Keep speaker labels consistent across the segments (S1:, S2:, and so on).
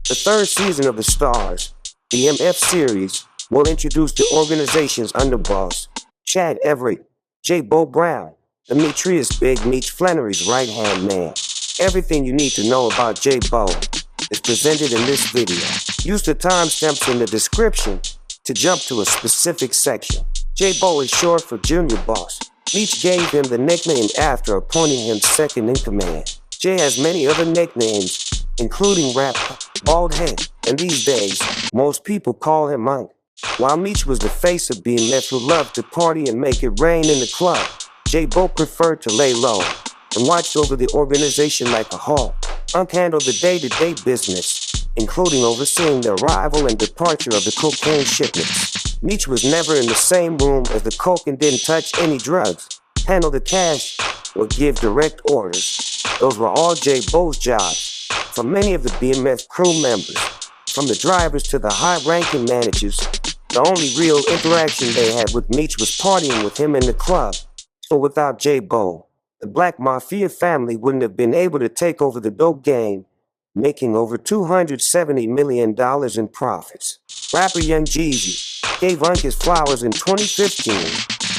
S1: The third season of the Starz BMF series will introduce the organization's underboss, Chad Everett, J. Bo Brown, Demetrius Big Meech Flenory's right-hand man. Everything you need to know about J. Bo is presented in this video. Use the timestamps in the description to jump to a specific section. J. Bo is short for Junior Boss. Meech gave him the nickname after appointing him second in command. Jay has many other nicknames, including Rapper, Bald Head, and these days, most people call him Monk. While Meech was the face of BMF who loved to party and make it rain in the club, J. Bo preferred to lay low and watched over the organization like a hawk. Monk handled the day-to-day business, including overseeing the arrival and departure of the cocaine shipments. Meech was never in the same room as the coke and didn't touch any drugs, handle the cash, or give direct orders. Those were all J. Bo's jobs. For many of the BMF crew members, from the drivers to the high-ranking managers, the only real interaction they had with Meech was partying with him in the club. So without J. Bo, the Black Mafia Family wouldn't have been able to take over the dope game, making over $270 million in profits. Rapper Young Jeezy gave Unc his flowers in 2015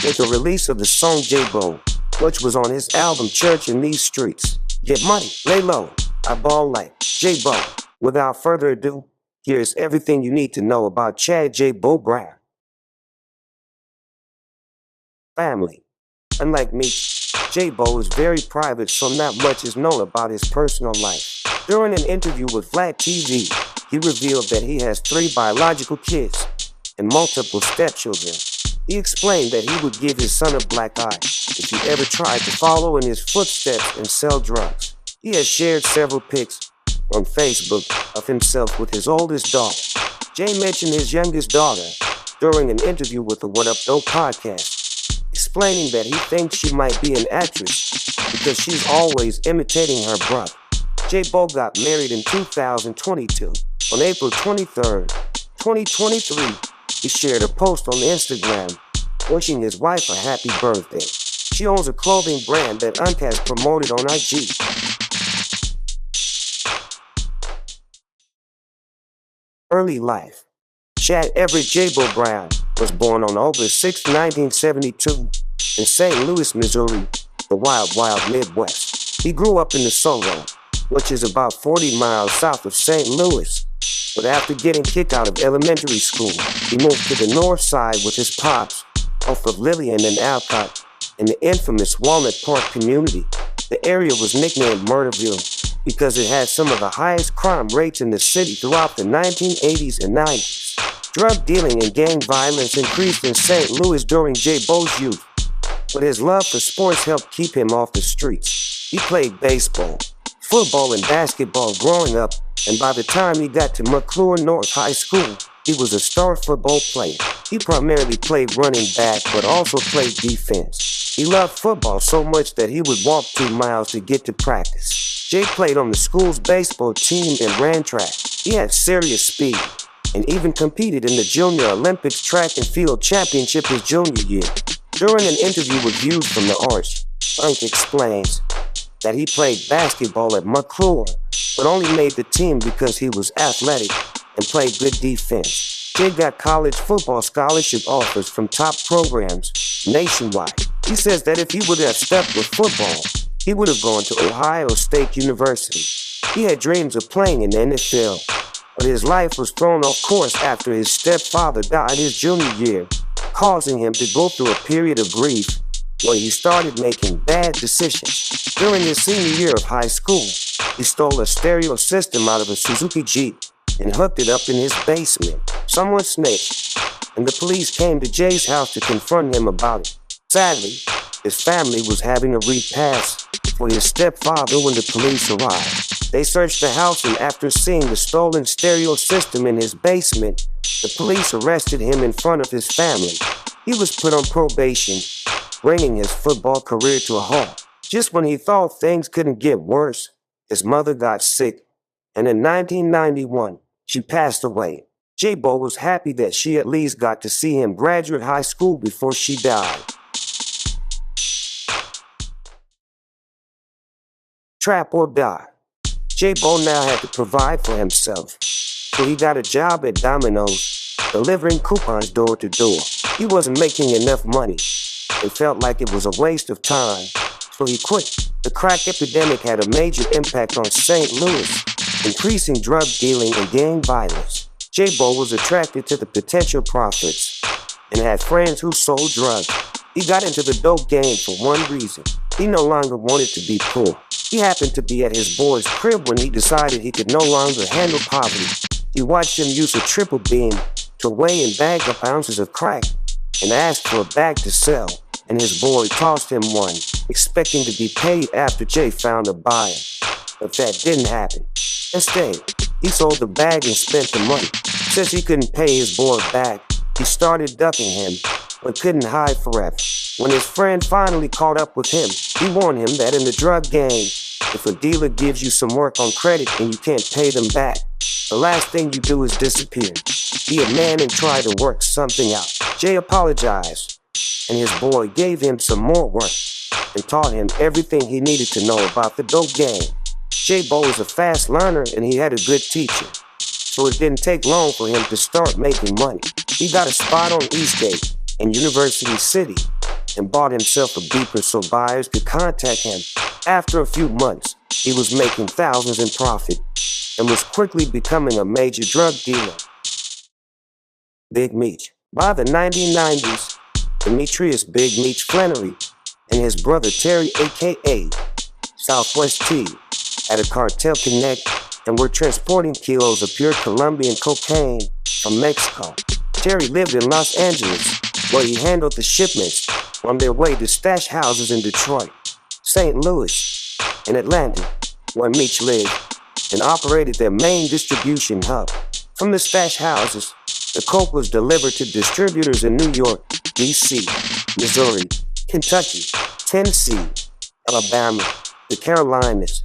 S1: with the release of the song J. Bo, which was on his album Church in These Streets. Get money, lay low, I ball like J. Bo. Without further ado, here's everything you need to know about Chad J. Bo Brown. Family. Unlike Meech, J. Bo is very private, so not much is known about his personal life. During an interview with Vlad TV, he revealed that he has 3 biological kids and multiple stepchildren. He explained that he would give his son a black eye if he ever tried to follow in his footsteps and sell drugs. He has shared several pics on Facebook of himself with his oldest daughter. Jay mentioned his youngest daughter during an interview with the What Up Dope podcast, explaining that he thinks she might be an actress because she's always imitating her brother. J. Bo got married in 2022. On April 23rd, 2023, he shared a post on Instagram wishing his wife a happy birthday. She owns a clothing brand that Unc has promoted on IG. Early life. Chad Everett J. Bo Brown was born on August 6, 1972 in St. Louis, Missouri, the wild, wild Midwest. He grew up in DeSoto, which is about 40 miles south of St. Louis. But after getting kicked out of elementary school, he moved to the north side with his pops off of Lillian and Alcott in the infamous Walnut Park community. The area was nicknamed Murderville because it had some of the highest crime rates in the city throughout the 1980s and 90s. Drug dealing and gang violence increased in St. Louis during J. Bo's youth, but his love for sports helped keep him off the streets. He played baseball, football, and basketball growing up, and by the time he got to McClure North High School, he was a star football player. He primarily played running back, but also played defense. He loved football so much that he would walk 2 miles to get to practice. Jay played on the school's baseball team and ran track. He had serious speed and even competed in the Junior Olympics track and field championship his junior year. During an interview with Views from the Arch, Unc explains that he played basketball at McClure, but only made the team because he was athletic and played good defense. Jay got college football scholarship offers from top programs nationwide. He says that if he would have stuck with football, he would have gone to Ohio State University. He had dreams of playing in the NFL, but his life was thrown off course after his stepfather died his junior year, causing him to go through a period of grief where he started making bad decisions. During his senior year of high school, he stole a stereo system out of a Suzuki Jeep and hooked it up in his basement. Someone snitched, and the police came to Jay's house to confront him about it. Sadly, his family was having a repast for his stepfather when the police arrived. They searched the house, and after seeing the stolen stereo system in his basement, the police arrested him in front of his family. He was put on probation, bringing his football career to a halt. Just when he thought things couldn't get worse, his mother got sick, and in 1991, she passed away. J. Bo was happy that she at least got to see him graduate high school before she died. Trap or Die. J-Bo now had to provide for himself, so he got a job at Domino's, delivering coupons door to door. He wasn't making enough money and felt like it was a waste of time, so he quit. The crack epidemic had a major impact on St. Louis, increasing drug dealing and gang violence. J-Bo was attracted to the potential profits and had friends who sold drugs. He got into the dope game for one reason. He no longer wanted to be poor. He happened to be at his boy's crib when he decided he could no longer handle poverty. He watched him use a triple beam to weigh and bag up ounces of crack and asked for a bag to sell, and his boy tossed him one, expecting to be paid after Jay found a buyer. But that didn't happen. Instead, he sold the bag and spent the money. Since he couldn't pay his boy back, he started ducking him, but couldn't hide forever. When his friend finally caught up with him, he warned him that in the drug game, if a dealer gives you some work on credit and you can't pay them back, the last thing you do is disappear. Be a man and try to work something out. Jay apologized, and his boy gave him some more work and taught him everything he needed to know about the dope game. J-Bo was a fast learner and he had a good teacher, so it didn't take long for him to start making money. He got a spot on Eastgate in University City and bought himself a beeper so buyers could contact him. After a few months, he was making thousands in profit and was quickly becoming a major drug dealer. Big Meech. By the 1990s, Demetrius Big Meech Flenory and his brother Terry, aka Southwest T, had a cartel connect and were transporting kilos of pure Colombian cocaine from Mexico. Terry lived in Los Angeles, where he handled the shipments on their way to stash houses in Detroit, St. Louis, and Atlanta, where Meech lived, and operated their main distribution hub. From the stash houses, the coke was delivered to distributors in New York, D.C., Missouri, Kentucky, Tennessee, Alabama, the Carolinas,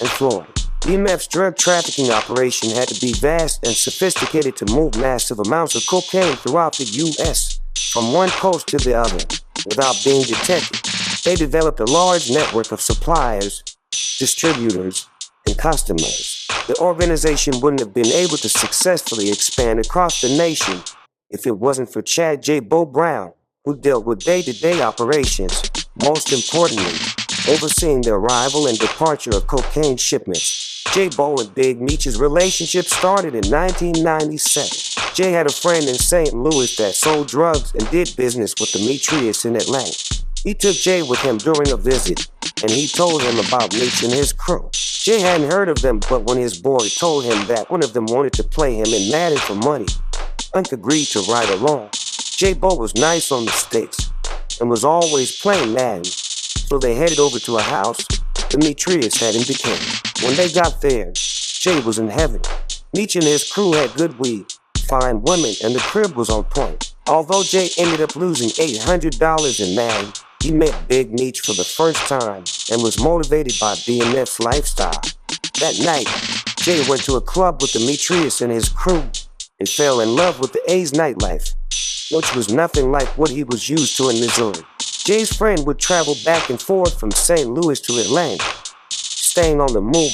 S1: and Florida. BMF's drug trafficking operation had to be vast and sophisticated to move massive amounts of cocaine throughout the U.S. from one coast to the other without being detected. They developed a large network of suppliers, distributors, and customers. The organization wouldn't have been able to successfully expand across the nation if it wasn't for Chad J-Bo Brown, who dealt with day-to-day operations, most importantly, overseeing the arrival and departure of cocaine shipments. J-Bo and Big Meech's relationship started in 1997. Jay had a friend in St. Louis that sold drugs and did business with Demetrius in Atlanta. He took Jay with him during a visit, and he told him about Meech and his crew. Jay hadn't heard of them, but when his boy told him that one of them wanted to play him in Madden for money, Unc agreed to ride along. J-Bo was nice on the sticks and was always playing Madden, so they headed over to a house Demetrius had in Decatur. When they got there, Jay was in heaven. Meech and his crew had good weed, fine women, and the crib was on point. Although Jay ended up losing $800 in Madden, he met Big Meech for the first time and was motivated by BMF's lifestyle. That night, Jay went to a club with Demetrius and his crew and fell in love with the A's nightlife, which was nothing like what he was used to in Missouri. Jay's friend would travel back and forth from St. Louis to Atlanta, staying on the move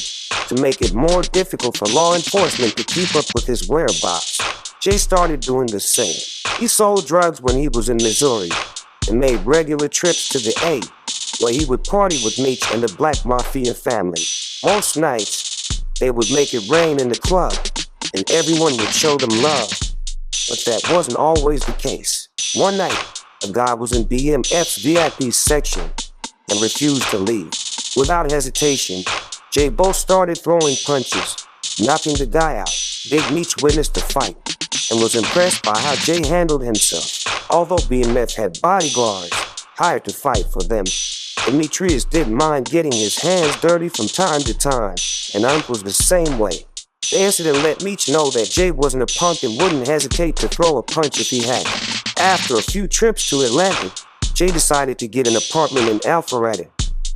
S1: to make it more difficult for law enforcement to keep up with his whereabouts. Jay started doing the same. He sold drugs when he was in Missouri and made regular trips to the A, where he would party with Meech and the Black Mafia Family. Most nights, they would make it rain in the club, and everyone would show them love. But that wasn't always the case. One night, a guy was in BMF's VIP section and refused to leave. Without hesitation, J-Bo started throwing punches, knocking the guy out. Big Meech witnessed the fight and was impressed by how Jay handled himself. Although BMF had bodyguards hired to fight for them, Demetrius didn't mind getting his hands dirty from time to time, and Unc was the same way. The incident let Meech know that Jay wasn't a punk and wouldn't hesitate to throw a punch if he had to. After a few trips to Atlanta, Jay decided to get an apartment in Alpharetta,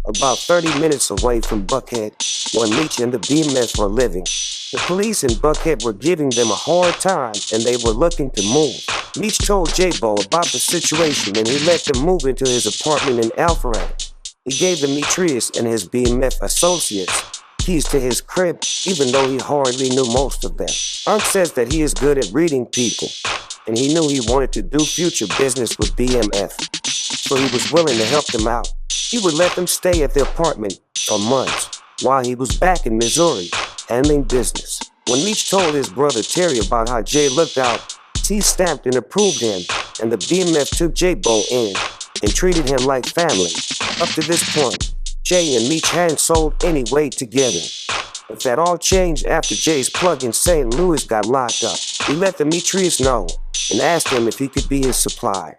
S1: about 30 minutes away from Buckhead, where Meech and the BMF were living. The police in Buckhead were giving them a hard time, and they were looking to move. Meech told J-Bo about the situation, and he let them move into his apartment in Alpharetta. He gave Demetrius and his BMF associates keys to his crib, even though he hardly knew most of them. Unc says that he is good at reading people, and he knew he wanted to do future business with BMF, so he was willing to help them out. He would let them stay at the apartment for months while he was back in Missouri handling business. When Meech told his brother Terry about how Jay looked out, T stamped and approved him, and the BMF took J-Bo in and treated him like family. Up to this point, Jay and Meech hadn't sold any weight together. But that all changed after Jay's plug in St. Louis got locked up. He let Demetrius know and asked him if he could be his supplier.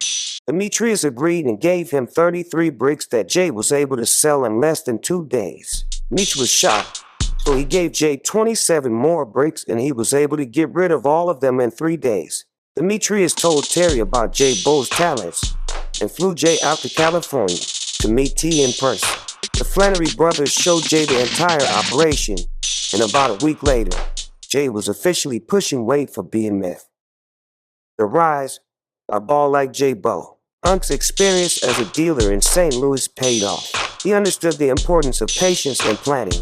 S1: Demetrius agreed and gave him 33 bricks that Jay was able to sell in less than 2 days. Meech was shocked, so he gave Jay 27 more bricks and he was able to get rid of all of them in 3 days. Demetrius told Terry about J-Bo's talents and flew Jay out to California to meet T in person. The Flenory brothers showed Jay the entire operation, and about a week later, Jay was officially pushing weight for BMF. The rise of ball like J-Bo. Unc's experience as a dealer in St. Louis paid off. He understood the importance of patience and planning,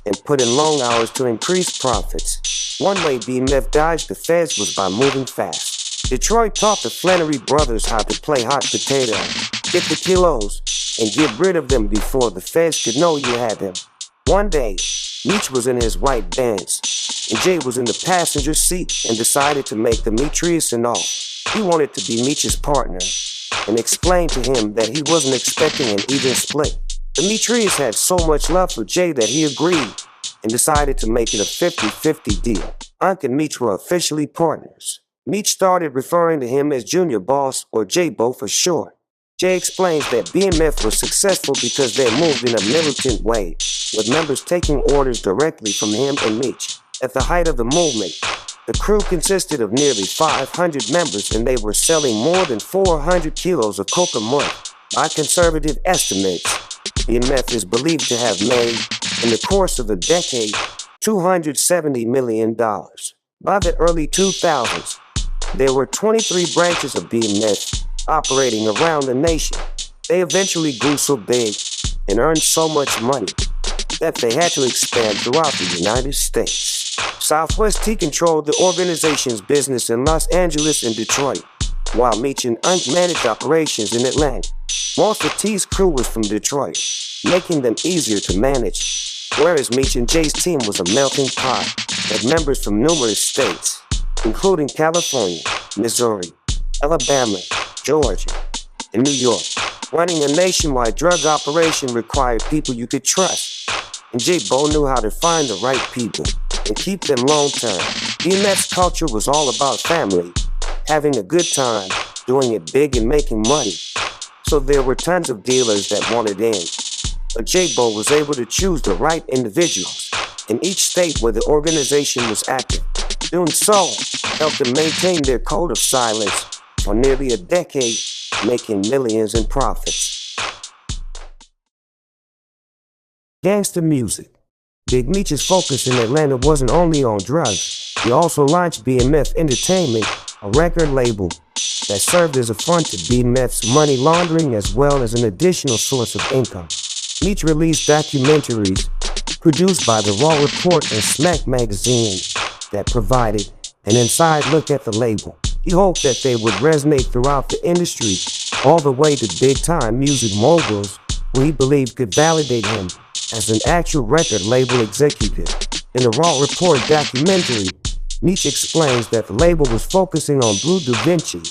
S1: and put in long hours to increase profits. One way BMF dodged the feds was by moving fast. Detroit taught the Flenory brothers how to play hot potato, get the kilos, and get rid of them before the feds could know you had them. One day, Meech was in his white Benz, and Jay was in the passenger seat and decided to make Demetrius an offer. He wanted to be Meech's partner and explained to him that he wasn't expecting an even split. Demetrius had so much love for Jay that he agreed and decided to make it a 50-50 deal. Unc and Meech were officially partners. Meech started referring to him as Junior Boss or J-Bo for short. Jay explains that BMF was successful because they moved in a militant way, with members taking orders directly from him and Meech. At the height of the movement, the crew consisted of nearly 500 members and they were selling more than 400 kilos of coke a month. By conservative estimates, BMF is believed to have made, in the course of a decade, $270 million. By the early 2000s, there were 23 branches of BMF operating around the nation. They eventually grew so big and earned so much money that they had to expand throughout the United States. Southwest T controlled the organization's business in Los Angeles and Detroit, while Meech and Unc managed operations in Atlanta. Most of T's crew was from Detroit, making them easier to manage, whereas Meech and Jay's team was a melting pot of members from numerous states, including California, Missouri, Alabama, Georgia, and New York. Running a nationwide drug operation required people you could trust, and J-Bo knew how to find the right people and keep them long-term. BMF's culture was all about family, having a good time, doing it big and making money. So there were tons of dealers that wanted in, but J-Bo was able to choose the right individuals in each state where the organization was active. Doing so helped them maintain their code of silence for nearly a decade, making millions in profits. Gangsta music. Big Meech's focus in Atlanta wasn't only on drugs. He also launched BMF Entertainment, a record label that served as a front to BMF's money laundering as well as an additional source of income. Meech released documentaries produced by The Raw Report and Smack magazine that provided an inside look at the label. He hoped that they would resonate throughout the industry, all the way to big-time music moguls who he believed could validate him as an actual record label executive. In the Raw Report documentary, Meech explains that the label was focusing on Blue Da Vinci,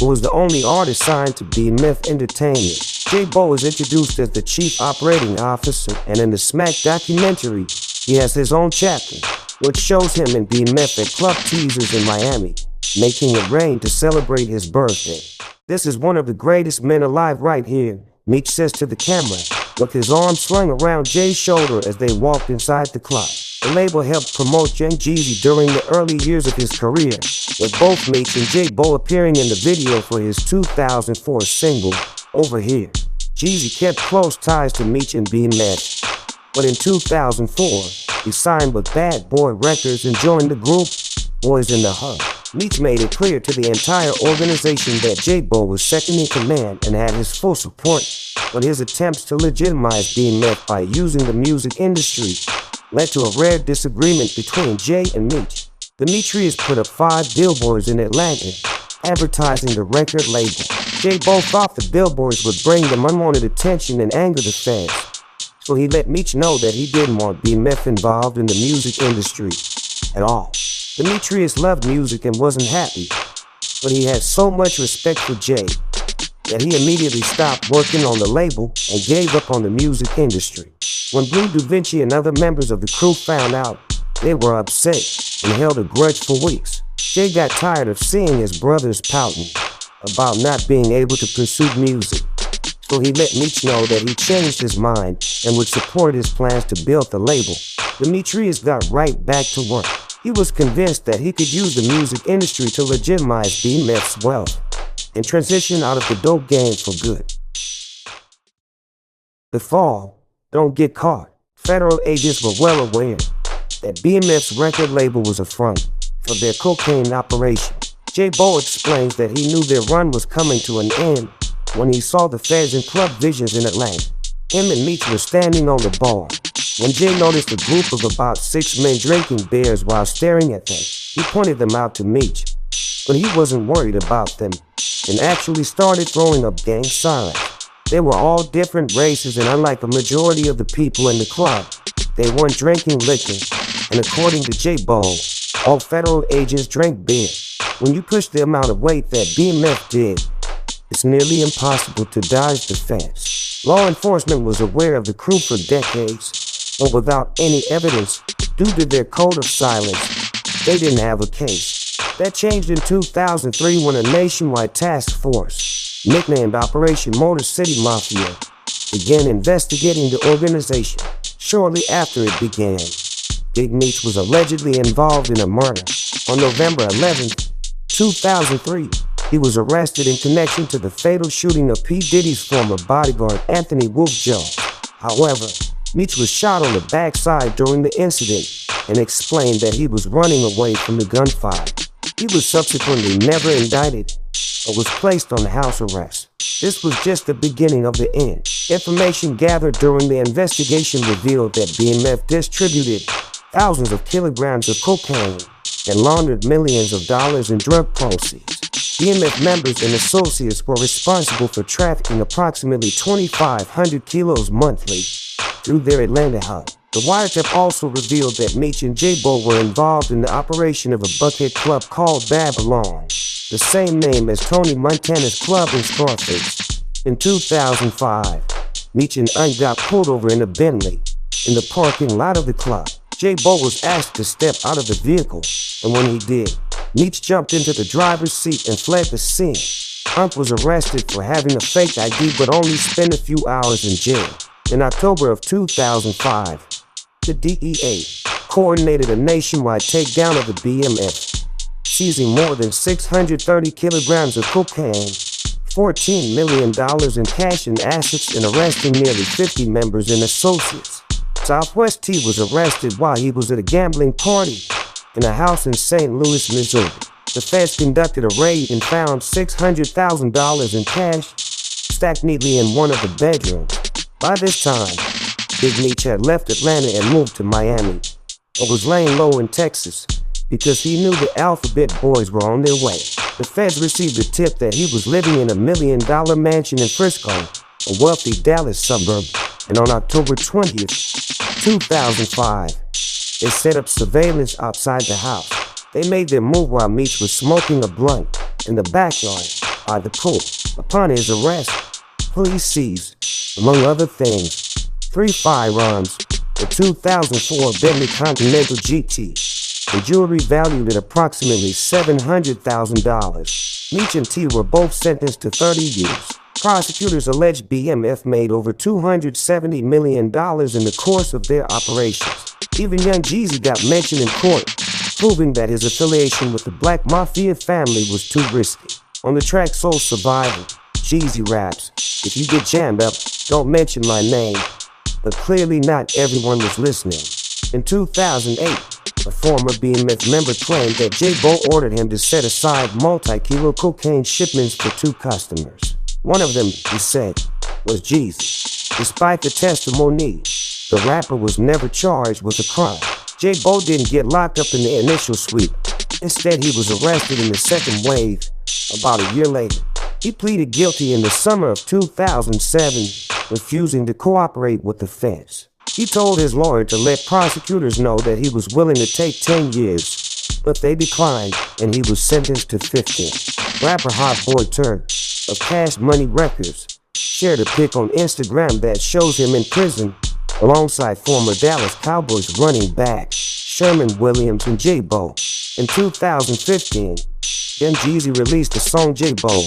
S1: who was the only artist signed to BMF Entertainment. J-Bo is introduced as the chief operating officer, and in the Smack documentary, he has his own chapter, which shows him and BMF at Club Teasers in Miami, making it rain to celebrate his birthday. "This is one of the greatest men alive right here," Meech says to the camera, with his arm slung around Jay's shoulder as they walked inside the club. The label helped promote Young Jeezy during the early years of his career, with both Meech and J-Bo appearing in the video for his 2004 single, Over Here. Jeezy kept close ties to Meech and BMF, but in 2004, he signed with Bad Boy Records and joined the group Boys in the Hood. Meech made it clear to the entire organization that J-Bo was second in command and had his full support, but his attempts to legitimize BMF by using the music industry led to a rare disagreement between Jay and Meech. Demetrius put up 5 billboards in Atlanta, advertising the record label. Jay both thought the billboards would bring them unwanted attention and anger the fans, so he let Meech know that he didn't want BMF involved in the music industry at all. Demetrius loved music and wasn't happy, but he had so much respect for Jay that he immediately stopped working on the label and gave up on the music industry. When Blue Da Vinci and other members of the crew found out, they were upset and held a grudge for weeks. Jay got tired of seeing his brothers pouting about not being able to pursue music, so he let Meech know that he changed his mind and would support his plans to build the label. Demetrius got right back to work. He was convinced that he could use the music industry to legitimize BMF's wealth and transition out of the dope game for good. The fall, don't get caught. Federal agents were well aware that BMF's record label was a front for their cocaine operation. J-Bo explains that he knew their run was coming to an end when he saw the feds in Club Visions in Atlanta. Him and Meech were standing on the bar when Jay noticed a group of about 6 men drinking beers while staring at them. He pointed them out to Meech, but he wasn't worried about them and actually started throwing up gang signs. They were all different races, and unlike a majority of the people in the club, they weren't drinking liquor. And according to J-Bo, all federal agents drank beer. When you push the amount of weight that BMF did, it's nearly impossible to dodge the feds. Law enforcement was aware of the crew for decades, but without any evidence, due to their code of silence, they didn't have a case. That changed in 2003 when a nationwide task force, nicknamed Operation Motor City Mafia, began investigating the organization. Shortly after it began, Big Meech was allegedly involved in a murder. On November 11, 2003, he was arrested in connection to the fatal shooting of P. Diddy's former bodyguard, Anthony Wolf Jones. However, Meech was shot on the backside during the incident and explained that he was running away from the gunfire. He was subsequently never indicted but was placed on house arrest. This was just the beginning of the end. Information gathered during the investigation revealed that BMF distributed thousands of kilograms of cocaine and laundered millions of dollars in drug proceeds. BMF members and associates were responsible for trafficking approximately 2,500 kilos monthly through their Atlanta hub. The wiretap also revealed that Meech and J-Bo were involved in the operation of a buckhead club called Babylon, the same name as Tony Montana's club in Scarface. In 2005, Meech and Un got pulled over in a Bentley in the parking lot of the club. J-Bo was asked to step out of the vehicle, and when he did, Meech jumped into the driver's seat and fled the scene. Hunt was arrested for having a fake ID but only spent a few hours in jail. In October of 2005, the DEA coordinated a nationwide takedown of the BMF, seizing more than 630 kilograms of cocaine, $14 million in cash and assets, and arresting nearly 50 members and associates. Southwest T was arrested while he was at a gambling party in a house in St. Louis, Missouri. The feds conducted a raid and found $600,000 in cash stacked neatly in one of the bedrooms. By this time, Big Meech had left Atlanta and moved to Miami, but was laying low in Texas because he knew the Alphabet Boys were on their way. The feds received a tip that he was living in a $1 million mansion in Frisco, a wealthy Dallas suburb, and on October 20th, 2005, they set up surveillance outside the house. They made their move while Meech was smoking a blunt in the backyard by the pool. Upon his arrest, police seized, among other things, 3 firearms, a 2004 Bentley Continental GT, and jewelry valued at approximately $700,000. Meech and T were both sentenced to 30 years. Prosecutors alleged BMF made over $270 million in the course of their operations. Even Young Jeezy got mentioned in court, proving that his affiliation with the Black Mafia Family was too risky. On the track Soul Survival, Jeezy raps, "If you get jammed up, don't mention my name," but clearly not everyone was listening. In 2008, a former BMF member claimed that J-Bo ordered him to set aside multi-kilo cocaine shipments for 2 customers. One of them, he said, was Jeezy. Despite the testimony, The rapper was never charged with a crime. J-Bo didn't get locked up in the initial sweep. Instead, he was arrested in the second wave about a year later. He pleaded guilty in the summer of 2007, refusing to cooperate with the feds. He told his lawyer to let prosecutors know that he was willing to take 10 years, but they declined, and he was sentenced to 15. Rapper Hot Boy Turk of Cash Money Records shared a pic on Instagram that shows him in prison alongside former Dallas Cowboys running back Sherman Williams and J-Bo. In 2015, Young Jeezy released the song J-Bo,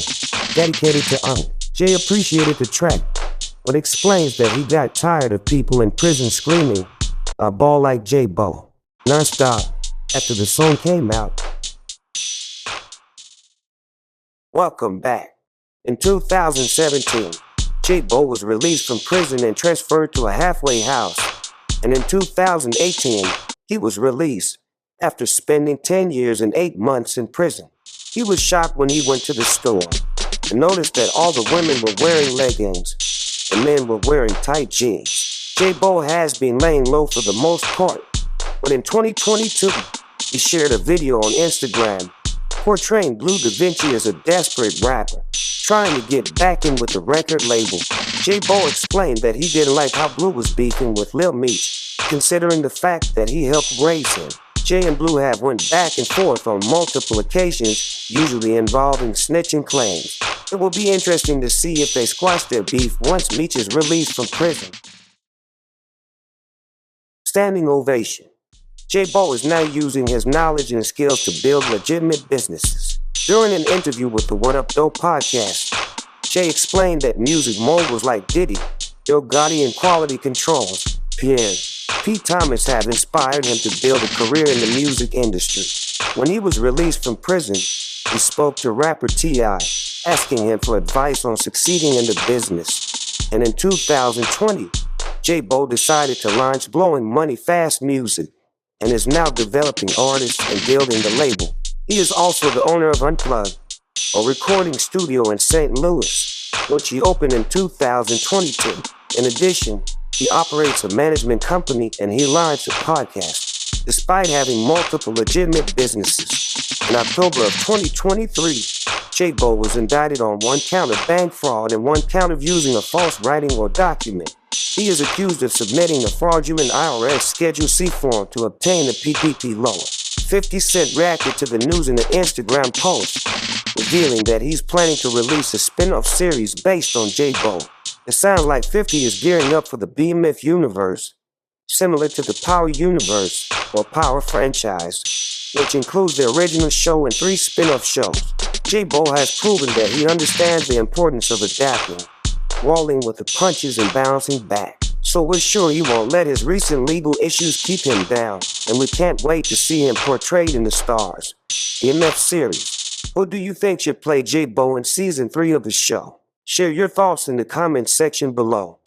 S1: dedicated to Jay appreciated the track, but explains that he got tired of people in prison screaming, "I ball like J-Bo," nonstop after the song came out. Welcome back. In 2017, J-Bo was released from prison and transferred to a halfway house. And in 2018, he was released after spending 10 years and 8 months in prison. He was shocked when he went to the store and noticed that all the women were wearing leggings and men were wearing tight jeans. J-Bo has been laying low for the most part, but in 2022, he shared a video on Instagram portraying Blue Da Vinci as a desperate rapper trying to get back in with the record label. J-Bo explained that he didn't like how Blue was beefing with Lil Meech, considering the fact that he helped raise him. Jay and Blue have went back and forth on multiple occasions, usually involving snitching claims. It will be interesting to see if they squash their beef once Meech is released from prison. Standing ovation. J-Bo is now using his knowledge and skills to build legitimate businesses. During an interview with the What Up Doe podcast, Jay explained that music moguls like Diddy, Yo Gotti, and Quality Control's Pierre P. Thomas have inspired him to build a career in the music industry. When he was released from prison, he spoke to rapper T.I., asking him for advice on succeeding in the business. And in 2020, J-Bo decided to launch Blowing Money Fast Music and is now developing artists and building the label. He is also the owner of Unplugged, a recording studio in St. Louis, which he opened in 2022. In addition, he operates a management company and he launched a podcast. Despite having multiple legitimate businesses, in October of 2023, J-Bo was indicted on 1 count of bank fraud and 1 count of using a false writing or document. He is accused of submitting a fraudulent IRS Schedule C form to obtain a PPP loan. 50 Cent reacted to the news in an Instagram post, revealing that he's planning to release a spin-off series based on J-Bo. It sounds like 50 is gearing up for the BMF universe, similar to the Power universe or Power franchise, which includes the original show and 3 spin-off shows. J-Bo has proven that he understands the importance of adapting, rolling with the punches and bouncing back. So we're sure he won't let his recent legal issues keep him down, and we can't wait to see him portrayed in the Starz BMF series. Who do you think should play J-Bo in season 3 of the show? Share your thoughts in the comments section below.